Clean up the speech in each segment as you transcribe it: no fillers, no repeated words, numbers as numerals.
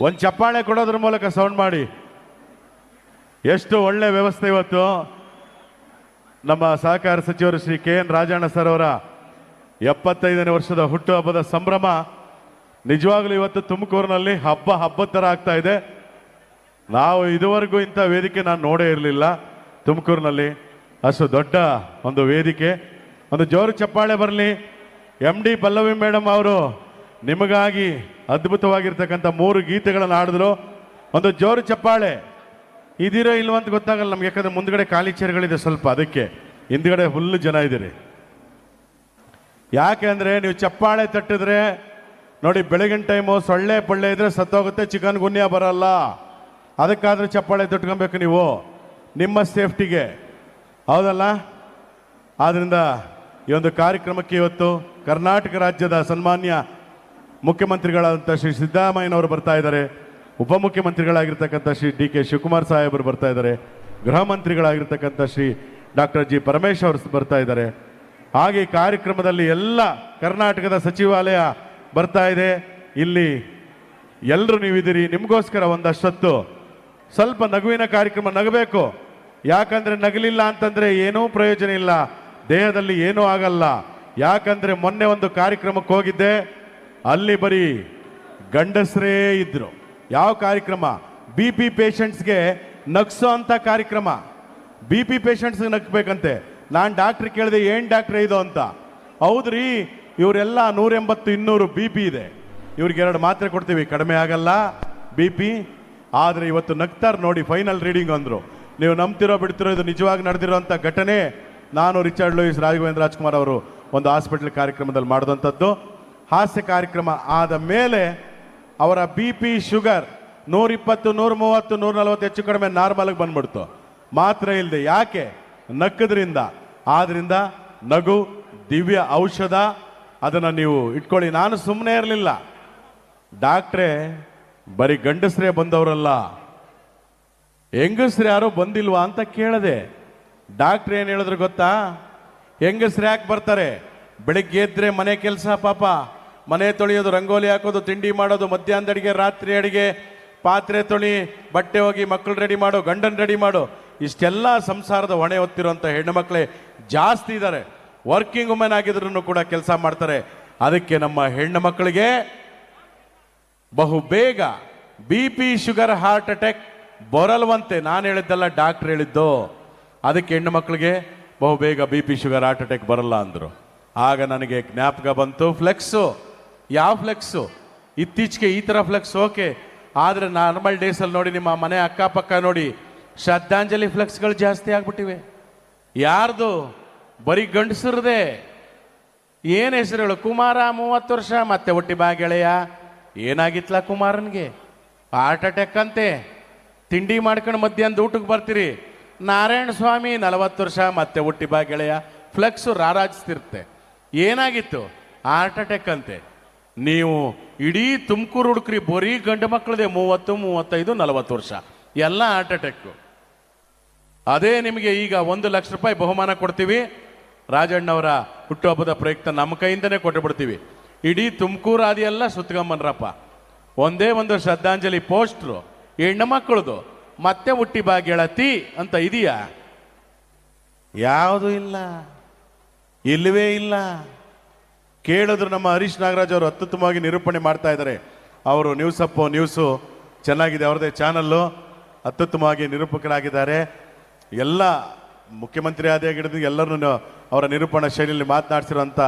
ಒಂದು ಚಪ್ಪಾಳೆ ಕೊಡೋದ್ರ ಮೂಲಕ ಸೌಂಡ್ ಮಾಡಿ. ಎಷ್ಟು ಒಳ್ಳೆ ವ್ಯವಸ್ಥೆ ಇವತ್ತು. ನಮ್ಮ ಸಹಕಾರ ಸಚಿವರು ಶ್ರೀ KN ರಾಜಣ್ಣ ಸರ್ ಅವರ 75ನೇ ವರ್ಷದ ಹುಟ್ಟುಹಬ್ಬದ ಸಂಭ್ರಮ ನಿಜವಾಗ್ಲೂ ಇವತ್ತು ತುಮಕೂರಿನಲ್ಲಿ ಹಬ್ಬದ ಥರ ಆಗ್ತಾ ಇದೆ. ನಾವು ಇದುವರೆಗೂ ಇಂಥ ವೇದಿಕೆ ನಾನು ನೋಡೇ ಇರಲಿಲ್ಲ ತುಮಕೂರಿನಲ್ಲಿ. ಅಷ್ಟು ದೊಡ್ಡ ಒಂದು ವೇದಿಕೆ. ಒಂದು ಜೋರು ಚಪ್ಪಾಳೆ ಬರಲಿ. MD ಪಲ್ಲವಿ ಮೇಡಮ್ ಅವರು ನಿಮಗಾಗಿ ಅದ್ಭುತವಾಗಿರ್ತಕ್ಕಂಥ 3 ಗೀತೆಗಳನ್ನು ಹಾಡಿದ್ರು. ಒಂದು ಜೋರು ಚಪ್ಪಾಳೆ. ಇದಿರೋ ಇಲ್ವಂತ ಗೊತ್ತಾಗಲ್ಲ ನಮ್ಗೆ, ಯಾಕಂದ್ರೆ ಮುಂದ್ಗಡೆ ಖಾಲಿ ಚೇರ್ಗಳಿದೆ ಸ್ವಲ್ಪ, ಅದಕ್ಕೆ ಹಿಂದ್ಗಡೆ ಫುಲ್ ಜನ ಇದ್ದೀರಿ. ಯಾಕೆ ಅಂದರೆ ನೀವು ಚಪ್ಪಾಳೆ ತಟ್ಟಿದ್ರೆ ನೋಡಿ, ಬೆಳಗಿನ ಟೈಮು ಸೊಳ್ಳೆ ಪಳ್ಳೆ ಇದ್ರೆ ಸತ್ತೋಗುತ್ತೆ, ಚಿಕನ್ ಗುನ್ಯಾ ಬರಲ್ಲ. ಅದಕ್ಕಾದ್ರೆ ಚಪ್ಪಾಳೆ ತಟ್ಕೊಬೇಕು ನೀವು, ನಿಮ್ಮ ಸೇಫ್ಟಿಗೆ, ಹೌದಲ್ಲ? ಆದ್ದರಿಂದ ಈ ಒಂದು ಕಾರ್ಯಕ್ರಮಕ್ಕೆ ಇವತ್ತು ಕರ್ನಾಟಕ ರಾಜ್ಯದ ಸನ್ಮಾನ್ಯ ಮುಖ್ಯಮಂತ್ರಿಗಳಾದಂಥ ಶ್ರೀ ಸಿದ್ದರಾಮಯ್ಯನವರು ಬರ್ತಾ ಇದ್ದಾರೆ. ಉಪಮುಖ್ಯಮಂತ್ರಿಗಳಾಗಿರ್ತಕ್ಕಂಥ ಶ್ರೀ DK ಶಿವಕುಮಾರ್ ಸಾಹೇಬರು ಬರ್ತಾ ಇದ್ದಾರೆ. ಗೃಹ ಮಂತ್ರಿಗಳಾಗಿರ್ತಕ್ಕಂಥ ಶ್ರೀ ಡಾಕ್ಟರ್ G ಪರಮೇಶ್ ಅವರು ಬರ್ತಾ ಇದ್ದಾರೆ. ಹಾಗೆ ಈ ಕಾರ್ಯಕ್ರಮದಲ್ಲಿ ಎಲ್ಲ ಕರ್ನಾಟಕದ ಸಚಿವಾಲಯ ಬರ್ತಾ ಇದೆ. ಇಲ್ಲಿ ಎಲ್ಲರೂ ನೀವಿದ್ದೀರಿ. ನಿಮಗೋಸ್ಕರ ಒಂದಷ್ಟೊತ್ತು ಸ್ವಲ್ಪ ನಗುವಿನ ಕಾರ್ಯಕ್ರಮ, ನಗಬೇಕು. ಯಾಕಂದ್ರೆ ನಗಲಿಲ್ಲ ಅಂತಂದ್ರೆ ಏನೂ ಪ್ರಯೋಜನ ಇಲ್ಲ, ದೇಹದಲ್ಲಿ ಏನೂ ಆಗಲ್ಲ. ಯಾಕಂದ್ರೆ ಮೊನ್ನೆ ಒಂದು ಕಾರ್ಯಕ್ರಮಕ್ಕೆ ಹೋಗಿದ್ದೆ, ಅಲ್ಲಿ ಬರೀ ಗಂಡಸರೇ ಇದ್ರು. ಯಾವ ಕಾರ್ಯಕ್ರಮ? BP ಪೇಷಂಟ್ಸ್ಗೆ ನಗ್ಸೋ ಅಂತ ಕಾರ್ಯಕ್ರಮ. BP ಪೇಷಂಟ್ಸ್ಗೆ ನಗ್ಬೇಕಂತೆ. ನಾನು ಡಾಕ್ಟ್ರ್ ಕೇಳಿದೆ, ಏನು ಡಾಕ್ಟ್ರೇ ಇದು ಅಂತ. ಹೌದ್ರಿ, ಇವರೆಲ್ಲ 180 200 BP ಇದೆ, ಇವ್ರಿಗೆ 2 ಮಾತ್ರೆ ಕೊಡ್ತೀವಿ, ಕಡಿಮೆ ಆಗಲ್ಲ BP. ಆದರೆ ಇವತ್ತು ನಗ್ತಾರೆ ನೋಡಿ, ಫೈನಲ್ ರೀಡಿಂಗ್ ಅಂದರು. ನೀವು ನಂಬ್ತಿರೋ ಬಿಡ್ತಿರೋ, ಇದು ನಿಜವಾಗಿ ನಡೆದಿರೋಂಥ ಘಟನೆ. ನಾನು ರಿಚರ್ಡ್ ಲೂಯಿಸ್ ರಾಘವೇಂದ್ರ ರಾಜ್ಕುಮಾರ್ ಅವರು ಒಂದು ಹಾಸ್ಪಿಟಲ್ ಕಾರ್ಯಕ್ರಮದಲ್ಲಿ ಮಾಡಿದಂಥದ್ದು. ಹಾಸ್ಯ ಕಾರ್ಯಕ್ರಮ ಆದ ಮೇಲೆ ಅವರ BP ಶುಗರ್ 120 130 140 ಹೆಚ್ಚು ಕಡಿಮೆ ನಾರ್ಮಲ್ಗೆ ಬಂದ್ಬಿಡ್ತು, ಮಾತ್ರ ಇಲ್ಲದೆ. ಯಾಕೆ? ನಕ್ಕದ್ರಿಂದ. ಆದ್ರಿಂದ ನಗು ದಿವ್ಯ ಔಷಧ, ಅದನ್ನು ನೀವು ಇಟ್ಕೊಳ್ಳಿ. ನಾನು ಸುಮ್ಮನೆ ಇರಲಿಲ್ಲ, ಡಾಕ್ಟ್ರೇ ಬರೀ ಗಂಡಸರೇ ಬಂದವರಲ್ಲ, ಹೆಂಗಸ್ರು ಯಾರೋ ಬಂದಿಲ್ವಾ ಅಂತ ಕೇಳದೆ. ಡಾಕ್ಟ್ರ್ ಏನು ಹೇಳಿದ್ರು ಗೊತ್ತಾ? ಹೆಂಗಸ್ರು ಯಾಕೆ ಬರ್ತಾರೆ? ಬೆಳಿಗ್ಗೆ ಎದ್ರೆ ಮನೆ ಕೆಲಸ, ಪಾಪ ಮನೆ ತೊಳೆಯೋದು, ರಂಗೋಲಿ ಹಾಕೋದು, ತಿಂಡಿ ಮಾಡೋದು, ಮಧ್ಯಾಹ್ನದ ಅಡಿಗೆ, ರಾತ್ರಿ ಅಡಿಗೆ, ಪಾತ್ರೆ ತೊಳಿ, ಬಟ್ಟೆ ಹೋಗಿ, ಮಕ್ಕಳು ರೆಡಿ ಮಾಡು, ಗಂಡನ್ ರೆಡಿ ಮಾಡು, ಇಷ್ಟೆಲ್ಲ ಸಂಸಾರದ ಹೊಣೆ ಹೊತ್ತಿರುವಂಥ ಹೆಣ್ಣು ಮಕ್ಕಳೇ ಜಾಸ್ತಿ ಇದ್ದಾರೆ. ವರ್ಕಿಂಗ್ ವುಮೆನ್ ಆಗಿದ್ರು ಕೂಡ ಕೆಲಸ ಮಾಡ್ತಾರೆ. ಅದಕ್ಕೆ ನಮ್ಮ ಹೆಣ್ಣು ಮಕ್ಕಳಿಗೆ ಬಹು ಬೇಗ BP ಶುಗರ್ ಹಾರ್ಟ್ ಅಟ್ಯಾಕ್ ಬರಲ್ವಂತೆ. ನಾನು ಹೇಳಿದ್ದಲ್ಲ, ಡಾಕ್ಟ್ರ್ ಹೇಳಿದ್ದು. ಅದಕ್ಕೆ ಹೆಣ್ಣು ಮಕ್ಕಳಿಗೆ ಬಹು ಬೇಗ BP ಶುಗರ್ ಹಾರ್ಟ್ ಅಟ್ಯಾಕ್ ಬರಲ್ಲ ಅಂದರು. ಆಗ ನನಗೆ ಜ್ಞಾಪಕ ಬಂತು, ಫ್ಲೆಕ್ಸು. ಯಾವ ಫ್ಲೆಕ್ಸು? ಇತ್ತೀಚೆಗೆ ಈ ಥರ ಫ್ಲೆಕ್ಸ್ ಓಕೆ, ಆದರೆ ನಾರ್ಮಲ್ ಡೇಸಲ್ಲಿ ನೋಡಿ, ನಿಮ್ಮ ಮನೆ ಅಕ್ಕಪಕ್ಕ ನೋಡಿ, ಶ್ರದ್ಧಾಂಜಲಿ ಫ್ಲೆಕ್ಸ್ಗಳು ಜಾಸ್ತಿ ಆಗ್ಬಿಟ್ಟಿವೆ. ಯಾರ್ದು? ಬರೀ ಗಂಡಸರದೆ. ಏನು ಹೆಸರುಗಳು? ಕುಮಾರ 30 ವರ್ಷ, ಮತ್ತೆ ಒಟ್ಟಿ ಬಾ ಗೆಳೆಯ. ಏನಾಗಿತ್ಲ ಕುಮಾರನ್ಗೆ? ಹಾರ್ಟ್ ಅಟ್ಯಾಕ್ ಅಂತೆ. ತಿಂಡಿ ಮಾಡ್ಕೊಂಡು ಮಧ್ಯಾಹ್ನದ ಊಟಕ್ಕೆ ಬರ್ತೀರಿ. ನಾರಾಯಣ ಸ್ವಾಮಿ 40 ವರ್ಷ, ಮತ್ತೆ ಹುಟ್ಟಿ ಬಾ ಗೆಳೆಯ. ಫ್ಲೆಕ್ಸು ರಾರಾಜಿಸ್ತಿರುತ್ತೆ. ಏನಾಗಿತ್ತು? ಹಾರ್ಟ್ ಅಟ್ಯಾಕ್ ಅಂತೆ. ನೀವು ಇಡೀ ತುಮಕೂರು ಹುಡುಕ್ರಿ, ಬರೀ ಗಂಡು ಮಕ್ಕಳದೇ 30 35 40 ವರ್ಷ, ಎಲ್ಲ ಹಾರ್ಟ್ ಅಟ್ಯಾಕು. ಅದೇ ನಿಮಗೆ ಈಗ 1 ಲಕ್ಷ ರೂಪಾಯಿ ಬಹುಮಾನ ಕೊಡ್ತೀವಿ. ರಾಜಣ್ಣವರ ಹುಟ್ಟುಹಬ್ಬದ ಪ್ರಯುಕ್ತ ನಮ್ಮ ಕೈಯಿಂದನೇ ಕೊಟ್ಟು ಬಿಡ್ತೀವಿ. ಇಡೀ ತುಮಕೂರು ಆದಿಯೆಲ್ಲ ಸುತ್ತಗೊಂಬನ್ರಪ್ಪ. ಒಂದೇ ಒಂದು ಶ್ರದ್ಧಾಂಜಲಿ ಪೋಸ್ಟ್ರು ಹೆಣ್ಣು ಮಕ್ಕಳದು, ಮತ್ತೆ ಹುಟ್ಟಿ ಬಾ ಗೆಳತಿ ಅಂತ ಇದೆಯಾ? ಯಾವುದೂ ಇಲ್ಲ, ಇಲ್ಲವೇ ಇಲ್ಲ. ಕೇಳಿದ್ರು ನಮ್ಮ ಹರೀಶ್ ನಾಗರಾಜ್ ಅವರು ಅತ್ಯುತ್ತಮವಾಗಿ ನಿರೂಪಣೆ ಮಾಡ್ತಾ ಇದ್ದಾರೆ. ಅವರು ನ್ಯೂಸು ಚೆನ್ನಾಗಿದೆ, ಅವ್ರದ್ದೇ ಚಾನಲ್ಲು, ಅತ್ಯುತ್ತಮವಾಗಿ ನಿರೂಪಕರಾಗಿದ್ದಾರೆ. ಎಲ್ಲ ಮುಖ್ಯಮಂತ್ರಿ ಆದಿಯಾಗಿಡಿದು ಎಲ್ಲರನ್ನು ಅವರ ನಿರೂಪಣಾ ಶೈಲಿಯಲ್ಲಿ ಮಾತನಾಡಿಸಿರುವಂಥ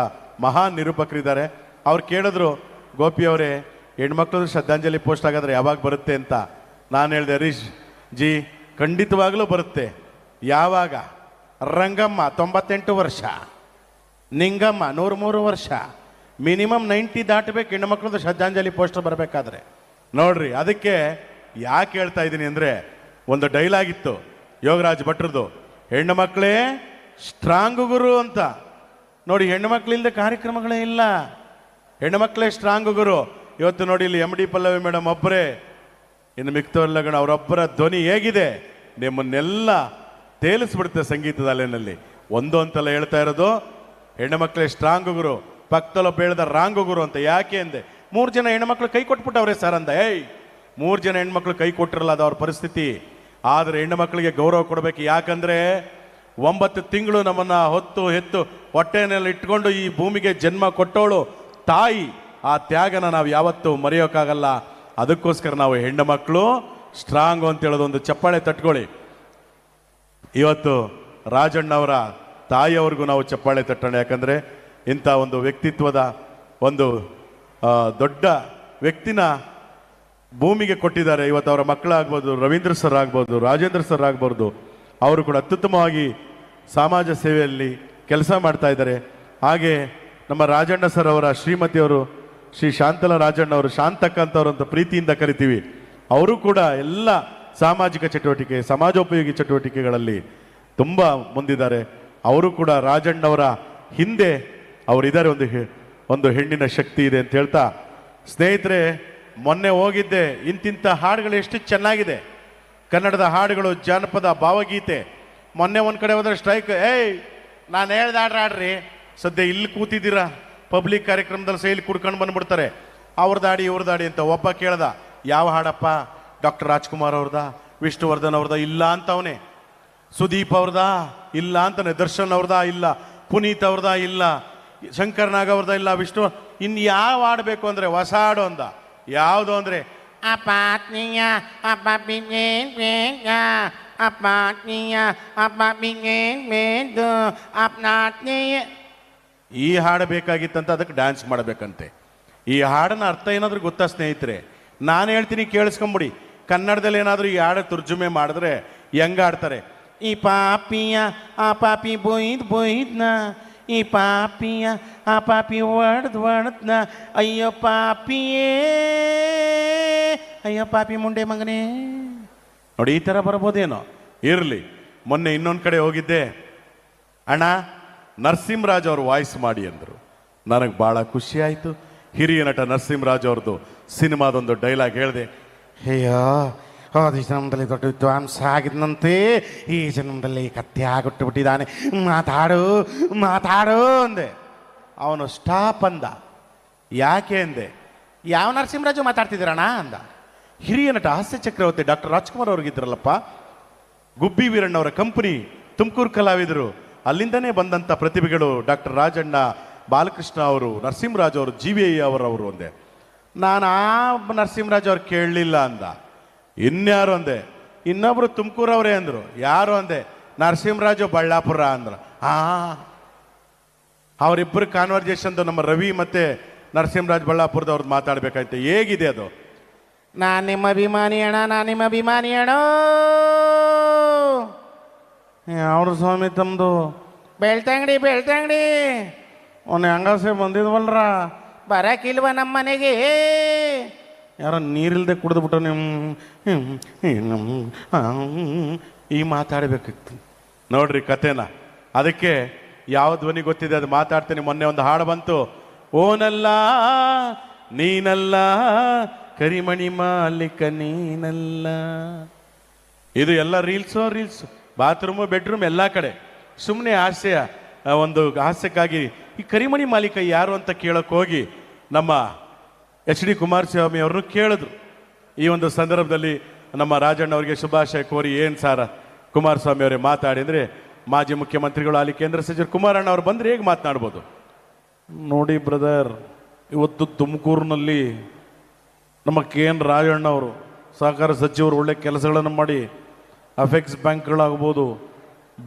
ಮಹಾನ್ ನಿರೂಪಕರಿದ್ದಾರೆ. ಅವ್ರು ಕೇಳಿದ್ರು, ಗೋಪಿ ಅವರೇ ಹೆಣ್ಮಕ್ಳದ್ದು ಶ್ರದ್ಧಾಂಜಲಿ ಪೋಸ್ಟ್ ಆಗಾದ್ರೆ ಯಾವಾಗ ಬರುತ್ತೆ ಅಂತ. ನಾನು ಹೇಳಿದೆ, ಹರೀಶ್ ಜಿ ಖಂಡಿತವಾಗಲೂ ಬರುತ್ತೆ. ಯಾವಾಗ? ರಂಗಮ್ಮ 98 ವರ್ಷ, ನಿಂಗಮ್ಮ 103 ವರ್ಷ, ಮಿನಿಮಮ್ 90 ದಾಟಬೇಕು ಹೆಣ್ಮಕ್ಳದ್ದು ಶ್ರದ್ಧಾಂಜಲಿ ಪೋಸ್ಟರ್ ಬರಬೇಕಾದ್ರೆ. ನೋಡ್ರಿ, ಅದಕ್ಕೆ ಯಾಕೆ ಹೇಳ್ತಾ ಇದ್ದೀನಿ ಅಂದರೆ, ಒಂದು ಡೈಲಾಗ್ ಇತ್ತು ಯೋಗರಾಜ್ ಭಟ್ರದ್ದು, ಹೆಣ್ಣು ಮಕ್ಕಳೇ ಸ್ಟ್ರಾಂಗ್ ಗುರು ಅಂತ. ನೋಡಿ, ಹೆಣ್ಣು ಮಕ್ಕಳಿಂದ ಕಾರ್ಯಕ್ರಮಗಳೇ ಇಲ್ಲ, ಹೆಣ್ಣು ಮಕ್ಕಳೇ ಸ್ಟ್ರಾಂಗ್ ಗುರು. ಇವತ್ತು ನೋಡಿ, ಇಲ್ಲಿ MD ಪಲ್ಲವಿ ಮೇಡಮ್ ಒಬ್ಬರೇ, ಇನ್ನು ಮಿಕ್ತವಲ್ಲಗಣ ಅವರೊಬ್ಬರ ಧ್ವನಿ ಹೇಗಿದೆ, ನಿಮ್ಮನ್ನೆಲ್ಲ ತೇಲಿಸ್ಬಿಡುತ್ತೆ ಸಂಗೀತದ ಅಲೆನಲ್ಲಿ. ಒಂದು ಅಂತಲ್ಲ ಹೇಳ್ತಾ ಇರೋದು, ಹೆಣ್ಣು ಮಕ್ಕಳೇ ಸ್ಟ್ರಾಂಗ್ ಗುರು. ಪಕ್ಕದಲ್ಲೊಬ್ಬ ಹೇಳ್ದ ರಾಂಗ್ ಗುರು ಅಂತ. ಯಾಕೆ ಅಂದೆ, 3 ಜನ ಹೆಣ್ಣು ಮಕ್ಕಳು ಕೈ ಕೊಟ್ಬಿಟ್ಟವ್ರೆ ಸರ್ ಅಂದ. ಏಯ್, 3 ಜನ ಹೆಣ್ಮಕ್ಳು ಕೈ ಕೊಟ್ಟಿರಲ್ಲ, ಅದು ಅವ್ರ ಪರಿಸ್ಥಿತಿ. ಆದರೆ ಹೆಣ್ಣು ಮಕ್ಕಳಿಗೆ ಗೌರವ ಕೊಡಬೇಕು. ಯಾಕಂದ್ರೆ 9 ತಿಂಗಳು ನಮ್ಮನ್ನ ಹೊತ್ತು ಹೆತ್ತು ಹೊಟ್ಟೆನಲ್ಲಿ ಇಟ್ಕೊಂಡು ಈ ಭೂಮಿಗೆ ಜನ್ಮ ಕೊಟ್ಟವಳು ತಾಯಿ. ಆ ತ್ಯಾಗನ ನಾವು ಯಾವತ್ತೂ ಮರೆಯೋಕ್ಕಾಗಲ್ಲ. ಅದಕ್ಕೋಸ್ಕರ ನಾವು ಹೆಣ್ಣು ಮಕ್ಕಳು ಸ್ಟ್ರಾಂಗು ಅಂತ ಹೇಳೋದು. ಒಂದು ಚಪ್ಪಾಳೆ ತಟ್ಕೊಳ್ಳಿ. ಇವತ್ತು ರಾಜಣ್ಣವರ ತಾಯಿಯವ್ರಿಗೂ ನಾವು ಚಪ್ಪಾಳೆ ತಟ್ಟೋಣ. ಯಾಕಂದರೆ ಇಂಥ ಒಂದು ವ್ಯಕ್ತಿತ್ವದ ಒಂದು ದೊಡ್ಡ ವ್ಯಕ್ತಿನ ಭೂಮಿಗೆ ಕೊಟ್ಟಿದ್ದಾರೆ. ಇವತ್ತು ಅವರ ಮಕ್ಕಳಾಗ್ಬೋದು, ರವೀಂದ್ರ ಸರ್ ಆಗ್ಬೋದು, ರಾಜೇಂದ್ರ ಸರ್ ಆಗ್ಬೋದು, ಅವರು ಕೂಡ ಅತ್ಯುತ್ತಮವಾಗಿ ಸಮಾಜ ಸೇವೆಯಲ್ಲಿ ಕೆಲಸ ಮಾಡ್ತಾ ಇದ್ದಾರೆ. ಹಾಗೆ ನಮ್ಮ ರಾಜಣ್ಣ ಸರ್ ಅವರ ಶ್ರೀಮತಿಯವರು ಶ್ರೀ ಶಾಂತಲಾ ರಾಜಣ್ಣ ಅವರು, ಶಾಂತಕ್ಕ ಅಂತವ್ರು ಅಂತ ಪ್ರೀತಿಯಿಂದ ಕರಿತೀವಿ, ಅವರು ಕೂಡ ಎಲ್ಲ ಸಾಮಾಜಿಕ ಚಟುವಟಿಕೆ, ಸಮಾಜೋಪಯೋಗಿ ಚಟುವಟಿಕೆಗಳಲ್ಲಿ ತುಂಬ ಮುಂದಿದ್ದಾರೆ. ಅವರು ಕೂಡ ರಾಜಣ್ಣವರ ಹಿಂದೆ ಅವರಿದ್ದಾರೆ. ಒಂದು ಹೆಣ್ಣಿನ ಶಕ್ತಿ ಇದೆ ಅಂತ ಹೇಳ್ತಾ, ಸ್ನೇಹಿತರೆ ಮೊನ್ನೆ ಹೋಗಿದ್ದೆ. ಇಂತಿಂಥ ಹಾಡುಗಳು ಎಷ್ಟು ಚೆನ್ನಾಗಿದೆ, ಕನ್ನಡದ ಹಾಡುಗಳು, ಜಾನಪದ ಭಾವಗೀತೆ. ಮೊನ್ನೆ ಒಂದು ಕಡೆ ಹೋದ್ರೆ ಸ್ಟ್ರೈಕ್. ನಾನು ಹೇಳ್ದ ಆಡ್ರಿ, ಸದ್ಯ ಇಲ್ಲಿ ಕೂತಿದ್ದೀರಾ ಪಬ್ಲಿಕ್ ಕಾರ್ಯಕ್ರಮದಲ್ಲಿ ಸೈಲಿ ಕುಡ್ಕೊಂಡು ಬಂದ್ಬಿಡ್ತಾರೆ, ಅವ್ರದಾಡಿ ಇವ್ರದಾಡಿ ಅಂತ. ಒಬ್ಬ ಕೇಳ್ದ, ಯಾವ ಹಾಡಪ್ಪ? ಡಾಕ್ಟರ್ ರಾಜ್ಕುಮಾರ್ ಅವ್ರದ, ವಿಷ್ಣುವರ್ಧನ್ ಅವ್ರದ? ಇಲ್ಲ ಅಂತವನೇ. ಸುದೀಪ್ ಅವ್ರದ? ಇಲ್ಲ ಅಂತಾನೆ. ದರ್ಶನ್ ಅವ್ರದ? ಇಲ್ಲ. ಪುನೀತ್ ಅವ್ರದ? ಇಲ್ಲ. ಶಂಕರ್ ನಾಗ್ ಅವ್ರದ? ಇಲ್ಲ. ವಿಷ್ಣು. ಇನ್ನು ಯಾವ ಹಾಡಬೇಕು ಅಂದರೆ ಹೊಸ ಹಾಡು ಅಂದ. ಯಾವುದು ಅಂದರೆ ಈ ಹಾಡು ಬೇಕಾಗಿತ್ತಂತ, ಅದಕ್ಕೆ ಡ್ಯಾನ್ಸ್ ಮಾಡಬೇಕಂತೆ. ಈ ಹಾಡನ್ನ ಅರ್ಥ ಏನಾದರೂ ಗೊತ್ತಾ ಸ್ನೇಹಿತರೆ? ನಾನು ಹೇಳ್ತೀನಿ, ಕೇಳಿಸ್ಕೊಂಬಿಡಿ. ಕನ್ನಡದಲ್ಲಿ ಏನಾದರೂ ಈ ಹಾಡು ತರ್ಜುಮೆ ಮಾಡಿದ್ರೆ ಹೆಂಗ ಆಡ್ತಾರೆ? ಈ ಪಾಪಿಯ ಆ ಪಾಪಿ ಬೋಯ್ದ್ನ, ಈ ಪಾಪಿಯ ಆ ಪಾಪಿ ಒಡ್ದ್ನ, ಅಯ್ಯೋ ಪಾಪಿಯೇ, ಅಯ್ಯೋ ಪಾಪಿ ಮುಂಡೆ ಮಗನೇ. ನೋಡಿ, ಈ ಥರ ಬರ್ಬೋದೇನೋ. ಇರಲಿ. ಮೊನ್ನೆ ಇನ್ನೊಂದು ಕಡೆ ಹೋಗಿದ್ದೆ. ಅಣ್ಣ ನರಸಿಂಹರಾಜ್ ಅವರು ವಾಯ್ಸ್ ಮಾಡಿ ಅಂದರು. ನನಗೆ ಭಾಳ ಖುಷಿ ಆಯಿತು. ಹಿರಿಯ ನಟ ನರಸಿಂಹರಾಜ್ ಅವ್ರದ್ದು ಸಿನಿಮಾದೊಂದು ಡೈಲಾಗ್ ಹೇಳಿದೆ. ಅಯ್ಯೋ, ಹೋದ ಜನ್ಮದಲ್ಲಿ ದೊಡ್ಡ ವಿದ್ವಾಂಸ ಆಗಿದ್ದಂತೆ, ಈ ಜನ್ಮದಲ್ಲಿ ಕತ್ತೆ ಆಗಿಟ್ಟು ಬಿಟ್ಟಿದ್ದಾನೆ, ಮಾತಾಡು ಮಾತಾಡು ಅಂದೆ. ಅವನು ಸ್ಟಾಪ್ ಅಂದ. ಯಾಕೆ ಅಂದೆ? ಯಾವ ನರಸಿಂಹರಾಜು ಮಾತಾಡ್ತಿದ್ದೀರಣ್ಣ ಅಂದ. ಹಿರಿಯ ನಟ ಹಾಸ್ಯ ಚಕ್ರವರ್ತಿ ಡಾಕ್ಟರ್ ರಾಜ್ಕುಮಾರ್ ಅವ್ರಿಗಿದ್ರಲ್ಲಪ್ಪ, ಗುಬ್ಬಿ ವೀರಣ್ಣವರ ಕಂಪನಿ, ತುಮಕೂರು ಕಲಾವಿದರು, ಅಲ್ಲಿಂದನೇ ಬಂದಂಥ ಪ್ರತಿಭೆಗಳು ಡಾಕ್ಟರ್ ರಾಜಣ್ಣ, ಬಾಲಕೃಷ್ಣ ಅವರು, ನರಸಿಂಹರಾಜ್ ಅವರು, GV ಅವರವರು ಅಂದೆ. ನಾನು ಆ ನರಸಿಂಹರಾಜ್ ಅವ್ರು ಕೇಳಲಿಲ್ಲ ಅಂದ. ಇನ್ಯಾರು ಅಂದೆ? ಇನ್ನೊಬ್ರು ತುಮಕೂರವರೇ ಅಂದರು. ಯಾರು ಅಂದೆ? ನರಸಿಂಹರಾಜು ಬಳ್ಳಾಪುರ ಅಂದ್ರು. ಅವರಿಬ್ಬರು ಕಾನ್ವರ್ಜೇಷನ್ದು ನಮ್ಮ ರವಿ ಮತ್ತೆ ನರಸಿಂಹರಾಜ್ ಬಳ್ಳಾಪುರದವ್ರದ್ದು ಮಾತಾಡ್ಬೇಕಾಯ್ತು. ಹೇಗಿದೆ ಅದು? ನಾನು ನಿಮ್ಮ ಅಭಿಮಾನಿ ಅಣ್ಣ, ನಾನು ನಿಮ್ಮ ಅಭಿಮಾನಿ ಅಣ್ಣ. ಯಾವ್ದು ಸ್ವಾಮಿ ತಮ್ಮದು? ಬೆಳ್ತಂಗಡಿ ಅವನು ಹೆಂಗಸೆ ಬಂದಿದ್ವಲ್ರ, ಬರಕಿಲ್ವ ನಮ್ಮ ಮನೆಗೆ? ಯಾರೋ ನೀರಿಲ್ದೆ ಕುಡಿದ್ಬಿಟ್ಟು ಈ ಮಾತಾಡಬೇಕಿತ್ತು ನೋಡ್ರಿ ಕತೆನ. ಅದಕ್ಕೆ ಯಾವ ಧ್ವನಿ ಗೊತ್ತಿದೆ ಅದು ಮಾತಾಡ್ತೀನಿ. ಮೊನ್ನೆ ಒಂದು ಹಾಡು ಬಂತು, ಓನಲ್ಲ ನೀನಲ್ಲ ಕರಿಮಣಿ ಮಾಲಿಕ ನೀನಲ್ಲ. ಇದು ಎಲ್ಲ ರೀಲ್ಸ್, ಬಾತ್ರೂಮು, ಬೆಡ್ರೂಮ್, ಎಲ್ಲ ಕಡೆ ಸುಮ್ಮನೆ ಹಾಸ್ಯ, ಒಂದು ಹಾಸ್ಯಕ್ಕಾಗಿ ಈ ಕರಿಮಣಿ ಮಾಲೀಕ ಯಾರು ಅಂತ ಕೇಳೋಕೆ ಹೋಗಿ ನಮ್ಮ HD ಕುಮಾರಸ್ವಾಮಿ ಅವ್ರನ್ನು ಕೇಳಿದ್ರು. ಈ ಒಂದು ಸಂದರ್ಭದಲ್ಲಿ ನಮ್ಮ ರಾಜಣ್ಣ ಅವರಿಗೆ ಶುಭಾಶಯ ಕೋರಿ, ಏನು ಸಾರ ಕುಮಾರಸ್ವಾಮಿ ಅವರೇ ಮಾತಾಡಿ ಅಂದರೆ, ಮಾಜಿ ಮುಖ್ಯಮಂತ್ರಿಗಳು ಅಲ್ಲಿ ಕೇಂದ್ರ ಸಚಿವರು ಕುಮಾರಣ್ಣ ಅವ್ರು ಬಂದರೆ ಹೇಗೆ ಮಾತನಾಡ್ಬೋದು? ನೋಡಿ ಬ್ರದರ್, ಇವತ್ತು ತುಮಕೂರಿನಲ್ಲಿ ನಮ್ಮ KN ರಾಜಣ್ಣ ಅವರು ಸಹಕಾರ ಸಚಿವರು ಒಳ್ಳೆ ಕೆಲಸಗಳನ್ನು ಮಾಡಿ ಅಫೆಕ್ಸ್ ಬ್ಯಾಂಕ್ಗಳಾಗ್ಬೋದು,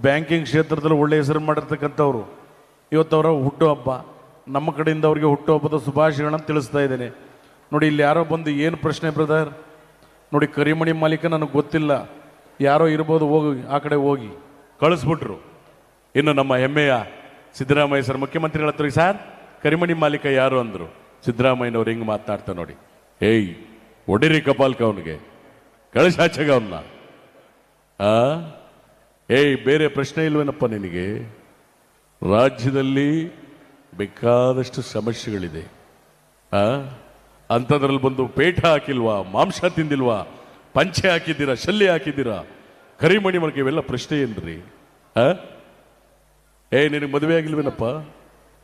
ಬ್ಯಾಂಕಿಂಗ್ ಕ್ಷೇತ್ರದಲ್ಲಿ ಒಳ್ಳೆ ಹೆಸರು ಮಾಡಿರ್ತಕ್ಕಂಥವ್ರು. ಇವತ್ತು ಅವರ ಹುಟ್ಟುಹಬ್ಬ. ನಮ್ಮ ಕಡೆಯಿಂದ ಅವರಿಗೆ ಹುಟ್ಟುಹಬ್ಬದ ಶುಭಾಶಯಗಳನ್ನು ತಿಳಿಸ್ತಾ ಇದ್ದೇನೆ. ನೋಡಿ, ಇಲ್ಲಿ ಯಾರೋ ಬಂದು ಏನು ಪ್ರಶ್ನೆ ಬ್ರದರ್? ನೋಡಿ, ಕರಿಮಣಿ ಮಾಲೀಕ ನನಗೆ ಗೊತ್ತಿಲ್ಲ, ಯಾರೋ ಇರ್ಬೋದು, ಹೋಗಿ ಆ ಕಡೆ ಹೋಗಿ ಕಳಿಸ್ಬಿಟ್ರು. ಇನ್ನು ನಮ್ಮ ಹೆಮ್ಮೆಯ ಸಿದ್ದರಾಮಯ್ಯ ಸರ್ ಮುಖ್ಯಮಂತ್ರಿಗಳ ಹತ್ರ, ಸರ್ ಕರಿಮಣಿ ಮಾಲೀಕ ಯಾರು ಅಂದರು. ಸಿದ್ದರಾಮಯ್ಯನವ್ರು ಹಿಂಗೆ ಮಾತನಾಡ್ತಾ ನೋಡಿ, ಒಡಿರಿ ಕಪಾಲ್ಕ ಅವನಿಗೆ, ಕಳಿಸಾಚಾಗ ಅವನ್ನ. ಬೇರೆ ಪ್ರಶ್ನೆ ಇಲ್ವೇನಪ್ಪ ನಿನಗೆ? ರಾಜ್ಯದಲ್ಲಿ ಬೇಕಾದಷ್ಟು ಸಮಸ್ಯೆಗಳಿದೆ. ಅಂಥದ್ರಲ್ಲಿ ಬಂದು ಪೇಟ ಹಾಕಿಲ್ವಾ, ಮಾಂಸ ತಿಂದಿಲ್ವಾ, ಪಂಚೆ ಹಾಕಿದ್ದೀರಾ, ಶಲ್ಯ ಹಾಕಿದ್ದೀರಾ, ಕರಿಮಣಿ ಮಳಿಗೆ, ಇವೆಲ್ಲ ಪ್ರಶ್ನೆ ಏನ್ರಿ? ನಿನಗೆ ಮದುವೆ ಆಗಿಲ್ವೇನಪ್ಪ?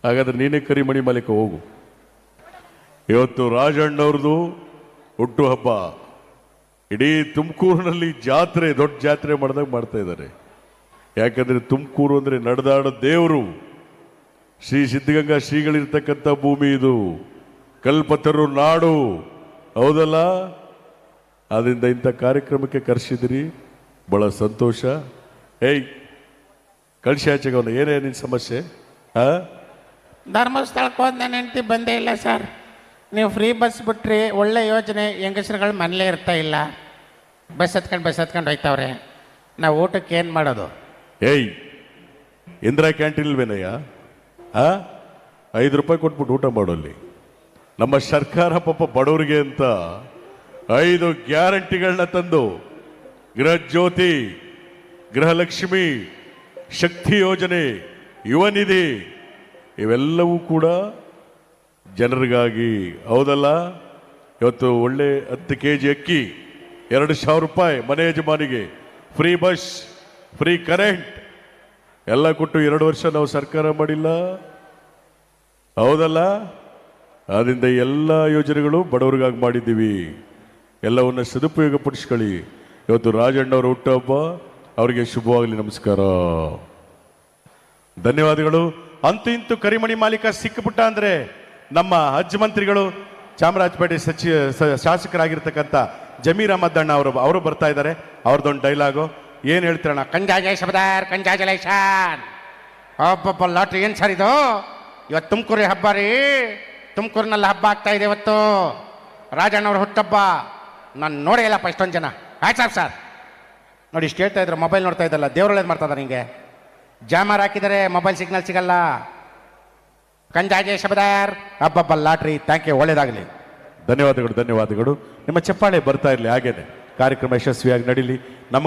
ಹಾಗಾದ್ರೆ ನೀನೇ ಕರಿಮಣಿ ಮಾಲೀಕ ಹೋಗು. ಇವತ್ತು ರಾಜಣ್ಣವ್ರದ್ದು ಹುಟ್ಟುಹಬ್ಬ. ಇಡೀ ತುಮಕೂರಿನಲ್ಲಿ ಜಾತ್ರೆ, ದೊಡ್ಡ ಜಾತ್ರೆ ಮಾಡಿದಾಗ ಮಾಡ್ತಾ ಇದ್ದಾರೆ. ಯಾಕಂದ್ರೆ ತುಮಕೂರು ಅಂದ್ರೆ ನಡೆದಾಡೋ ದೇವರು, ಶ್ರೀ ಸಿದ್ಧಗಂಗಾ ಶ್ರೀಗಳಿರ್ತಕ್ಕಂಥ ಭೂಮಿ ಇದು, ಕಲ್ಪತರು ನಾಡು, ಹೌದಲ್ಲ? ಆದ್ರಿಂದ ಇಂಥ ಕಾರ್ಯಕ್ರಮಕ್ಕೆ ಕರೆಸಿದಿರಿ, ಬಹಳ ಸಂತೋಷ. ಏಯ್ ಕಳಿಸಿ ಆಚೆಗೆ ಅವನು, ಏನೇ ನಿನ್ನ ಸಮಸ್ಯೆ? ಧರ್ಮಸ್ಥಳಕ್ಕೆ ಹೋದ ನನ್ನ ಹೆಂಡತಿ ಬಂದೇ ಇಲ್ಲ ಸರ್. ನೀವು ಫ್ರೀ ಬಸ್ ಬಿಟ್ರಿ, ಒಳ್ಳೆ ಯೋಜನೆ, ಹೆಂಗಸರುಗಳು ಮನೇಲೇ ಇರ್ತಾ ಇಲ್ಲ, ಬಸ್ ಹತ್ಕೊಂಡು ಹೋಯ್ತವ್ರೆ. ನಾವು ಊಟಕ್ಕೆ ಏನು ಮಾಡೋದು? ಏಯ್ ಇಂದಿರಾ ಕ್ಯಾಂಟೀನ್ ಇಲ್ವೇನಯ್ಯ? 5 ರೂಪಾಯಿ ಕೊಟ್ಬಿಟ್ಟು ಊಟ ಮಾಡೋಲ್ಲಿ. ನಮ್ಮ ಸರ್ಕಾರ ಪಾಪ ಬಡವರಿಗೆ ಅಂತ 5 ಗ್ಯಾರಂಟಿಗಳನ್ನ ತಂದು, ಗೃಹ ಜ್ಯೋತಿ, ಗೃಹಲಕ್ಷ್ಮಿ, ಶಕ್ತಿ ಯೋಜನೆ, ಯುವ ನಿಧಿ, ಇವೆಲ್ಲವೂ ಕೂಡ ಜನರಿಗಾಗಿ, ಹೌದಲ್ಲ? ಇವತ್ತು ಒಳ್ಳೆ 10 kg ಅಕ್ಕಿ, 2,000 ರೂಪಾಯಿ ಮನೆ ಯಜಮಾನಿಗೆ, ಫ್ರೀ ಬಸ್, ಫ್ರೀ ಕರೆಂಟ್ ಎಲ್ಲ ಕೊಟ್ಟು 2 ವರ್ಷ ನಾವು ಸರ್ಕಾರ ಮಾಡಿಲ್ಲ, ಹೌದಲ್ಲ? ಆದ್ರಿಂದ ಎಲ್ಲ ಯೋಜನೆಗಳು ಬಡವರಿಗಾಗಿ ಮಾಡಿದ್ದೀವಿ. ಎಲ್ಲವನ್ನ ಸದುಪಯೋಗ ಪಡಿಸ್ಕೊಳ್ಳಿ. ಇವತ್ತು ರಾಜಣ್ಣವರ ಹುಟ್ಟುಹಬ್ಬ, ಅವರಿಗೆ ಶುಭವಾಗಲಿ. ನಮಸ್ಕಾರ, ಧನ್ಯವಾದಗಳು. ಅಂತೂ ಇಂತೂ ಕರಿಮಣಿ ಮಾಲೀಕ ಸಿಕ್ಕಿಬಿಟ್ಟ ಅಂದ್ರೆ ನಮ್ಮ ಹಜ್ ಮಂತ್ರಿಗಳು, ಚಾಮರಾಜಪೇಟೆ ಶಾಸಕರಾಗಿರ್ತಕ್ಕಂಥ ಜಮೀರ್ ಅಹಮದ್ ಅಣ್ಣ ಅವರು ಬರ್ತಾ ಇದ್ದಾರೆ. ಅವ್ರದ್ದೊಂದು ಡೈಲಾಗು ಏನು ಹೇಳ್ತೀರಣ್ಣ? ಕಂಜಾಜಲೇಶನ್, ಕಂಜಾಜಲೇಶನ್. ಹಬ್ಬ ಲಾಟ್ರಿ ಏನು ಸರ್ ಇದು? ಇವತ್ತು ತುಮಕೂರು ಹಬ್ಬ ರೀ, ತುಮಕೂರಿನಲ್ಲಿ ಹಬ್ಬ ಆಗ್ತಾ ಇದೆ ಇವತ್ತು, ರಾಜಣ್ಣವ್ರ ಹುಟ್ಟಬ್ಬ. ನಾನು ನೋಡೇ ಇಲ್ಲಪ್ಪ ಇಷ್ಟೊಂದು ಜನ. ಆಯ್ತು ಸರ್ ನೋಡಿ, ಇಷ್ಟು ಹೇಳ್ತಾ ಇದ್ರು, ಮೊಬೈಲ್ ನೋಡ್ತಾ ಇದ್ದಲ್ಲ, ದೇವ್ರು ಒಳ್ಳೇದು ಮಾಡ್ತಾ ಇದ್ದಾರೆ. ನಿಮಗೆ ಜಾಮಾರ್ ಹಾಕಿದರೆ ಮೊಬೈಲ್ ಸಿಗ್ನಲ್ ಸಿಗಲ್ಲ. ಕಂಜಾಜೆ ಶಬದಾರ್, ಹಬ್ಬ ಲಾಟ್ರಿ. ಥ್ಯಾಂಕ್ ಯು, ಒಳ್ಳೇದಾಗಲಿ. ಧನ್ಯವಾದಗಳು, ಧನ್ಯವಾದಗಳು. ನಿಮ್ಮ ಚಪ್ಪಾಳೆ ಬರ್ತಾ ಇರಲಿ, ಹಾಗೇನೆ ಕಾರ್ಯಕ್ರಮ ಯಶಸ್ವಿಯಾಗಿ ನಡೀಲಿ. ನಮ್ಮ